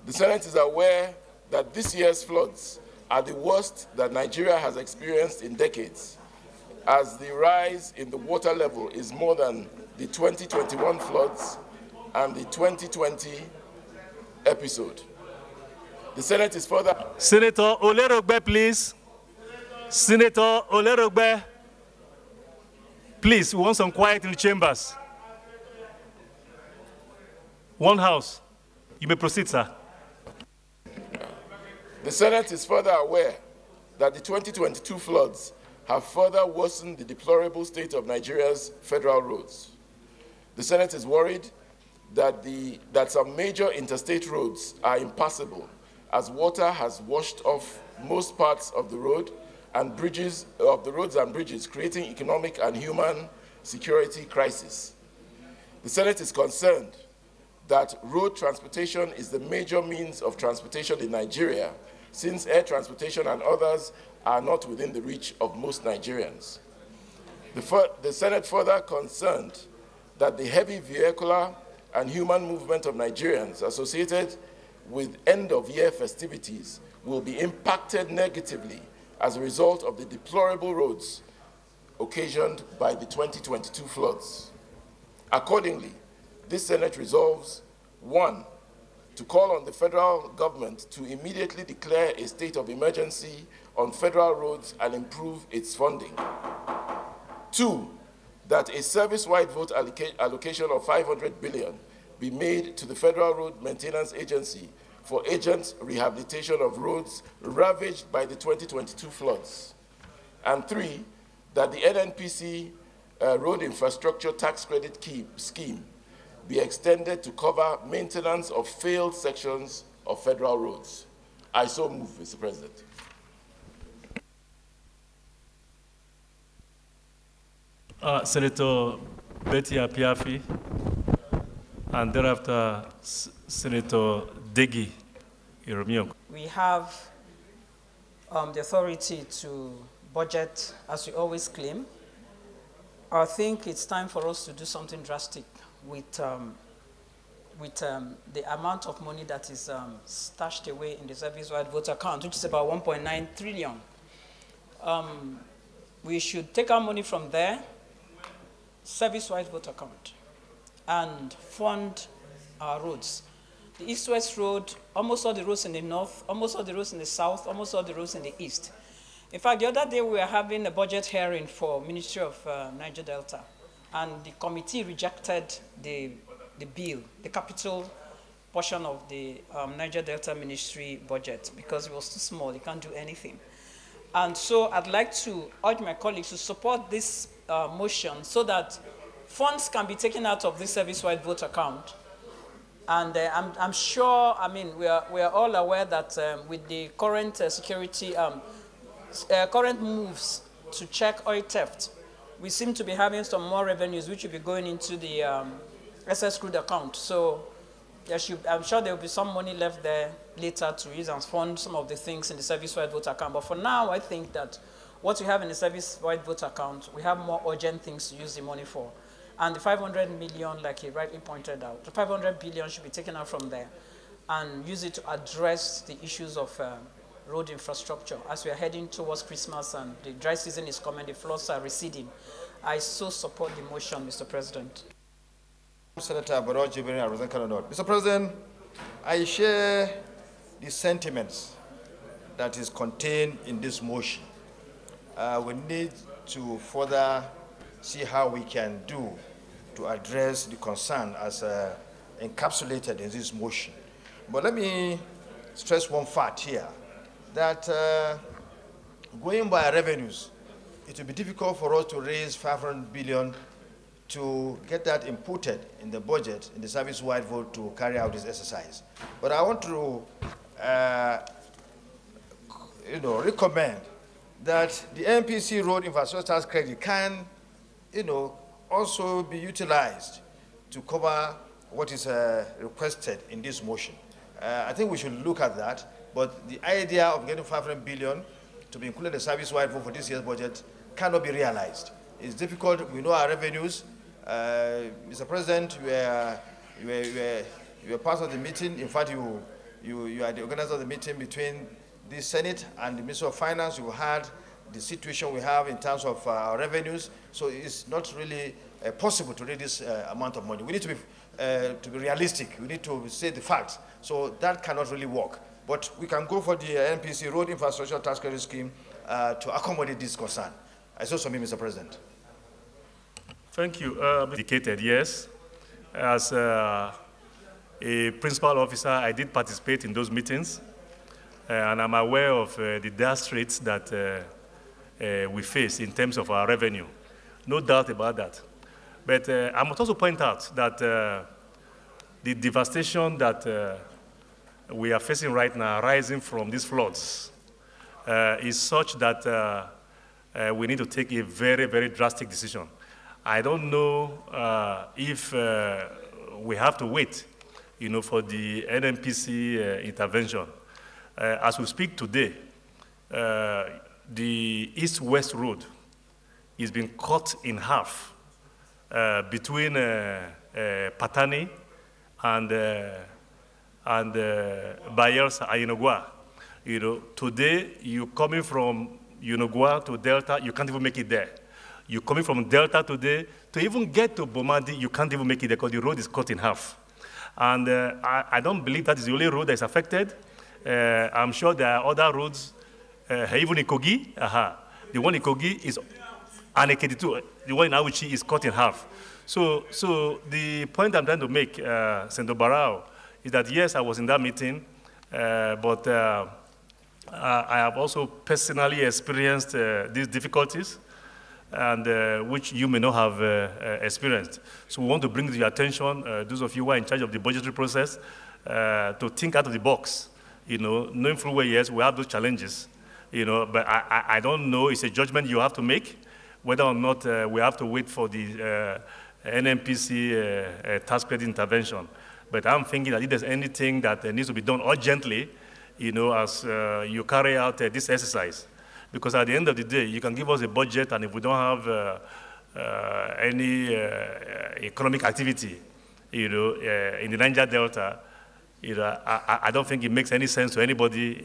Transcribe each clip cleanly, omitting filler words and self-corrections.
The Senate is aware that this year's floods are the worst that Nigeria has experienced in decades, as the rise in the water level is more than the 2021 floods and the 2020 episode. The Senate is further... Senator Olerogbe, please. Senator Olerogbe, please, we want some quiet in the chambers. One house. You may proceed, sir. The Senate is further aware that the 2022 floods have further worsened the deplorable state of Nigeria's federal roads. The Senate is worried that some major interstate roads are impassable as water has washed off most parts of the roads and bridges, creating economic and human security crisis. The Senate is concerned that road transportation is the major means of transportation in Nigeria, since air transportation and others are not within the reach of most Nigerians. The Senate further concerned that the heavy vehicular and human movement of Nigerians associated with end-of-year festivities will be impacted negatively as a result of the deplorable roads occasioned by the 2022 floods. Accordingly, this Senate resolves, 1, to call on the federal government to immediately declare a state of emergency on federal roads and improve its funding. 2, that a service-wide vote allocation of 500 billion be made to the Federal Road Maintenance Agency for agent rehabilitation of roads ravaged by the 2022 floods. And 3, that the NNPC Road Infrastructure Tax Credit Scheme be extended to cover maintenance of failed sections of federal roads. I so move, Mr. President. Senator Betty Apiafi, and thereafter Senator Degi Iromio. We have the authority to budget, as we always claim. I think it's time for us to do something drastic with the amount of money that is stashed away in the service-wide vote account, which is about 1.9 trillion. We should take our money from there, service-wide vote account, and fund our roads. The East-West Road, almost all the roads in the north, almost all the roads in the south, almost all the roads in the east. In fact, the other day we were having a budget hearing for Ministry of Niger Delta, and the committee rejected the bill, the capital portion of the Niger Delta Ministry budget, because it was too small, it can't do anything. And so I'd like to urge my colleagues to support this motion so that funds can be taken out of this service-wide vote account. And I'm sure, I mean, we are all aware that with the current security, current moves to check oil theft, we seem to be having some more revenues which will be going into the SS crude account. So I'm sure there will be some money left there later to use and fund some of the things in the service-wide vote account. But for now, I think that what we have in the service-wide vote account, we have more urgent things to use the money for. And the 500 million, like he rightly pointed out, the 500 billion should be taken out from there and use it to address the issues of road infrastructure. As we are heading towards Christmas and the dry season is coming, the floods are receding. I so support the motion, Mr. President. Senator Baroji, Mr. President, I share the sentiments that is contained in this motion. We need to further see how we can do to address the concern as encapsulated in this motion. But let me stress one fact here, that going by revenues, it will be difficult for us to raise 500 billion to get that inputted in the budget, in the service-wide vote to carry out this exercise. But I want to recommend that the NPC Road Infrastructure Tax Credit can also be utilized to cover what is requested in this motion. I think we should look at that, but the idea of getting 500 billion to be included in the service-wide vote for this year's budget cannot be realized. It's difficult. We know our revenues. Mr. President, you were part of the meeting. In fact, you you are the organizer of the meeting between the Senate and the Ministry of Finance. You had the situation we have in terms of our revenues, so it's not really possible to raise this amount of money. We need to be realistic. We need to say the facts. So that cannot really work. But we can go for the NPC Road Infrastructure Tax Credit Scheme to accommodate this concern. I so submit, Mr. President. Thank you. Indicated, yes. As a principal officer, I did participate in those meetings, and I'm aware of the dire straits that we face in terms of our revenue. No doubt about that. But I must also point out that the devastation that we are facing right now, arising from these floods, is such that we need to take a very, very drastic decision. I don't know if we have to wait, for the NNPC intervention. As we speak today, the east-west road is being cut in half between Patani and Bayelsa and Yunogwa. Today, you're coming from Yunogwa to Delta, you can't even make it there. You're coming from Delta today, to even get to Bomadi, you can't even make it there because the road is cut in half. And I don't believe that is the only road that is affected. I'm sure there are other roads, even in Kogi, the one in Kogi is, and Ekiti, the one in Awuchi is cut in half. So the point I'm trying to make, Senator Barao, is that yes, I was in that meeting, but I have also personally experienced these difficulties, and which you may not have experienced. So we want to bring to your attention, those of you who are in charge of the budgetary process, to think out of the box. Knowing full well, yes, we have those challenges, but I don't know, it's a judgment you have to make, whether or not we have to wait for the NNPC tax credit intervention. But I'm thinking that if there's anything that needs to be done urgently, as you carry out this exercise, because at the end of the day, you can give us a budget, and if we don't have any economic activity, in the Niger Delta, I don't think it makes any sense to anybody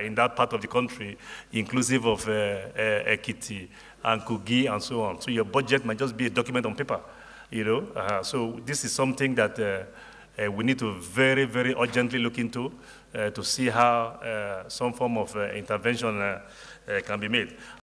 in that part of the country, inclusive of Ekiti and Kogi and so on. So your budget might just be a document on paper, So this is something that we need to very, very urgently look into to see how some form of intervention can be made.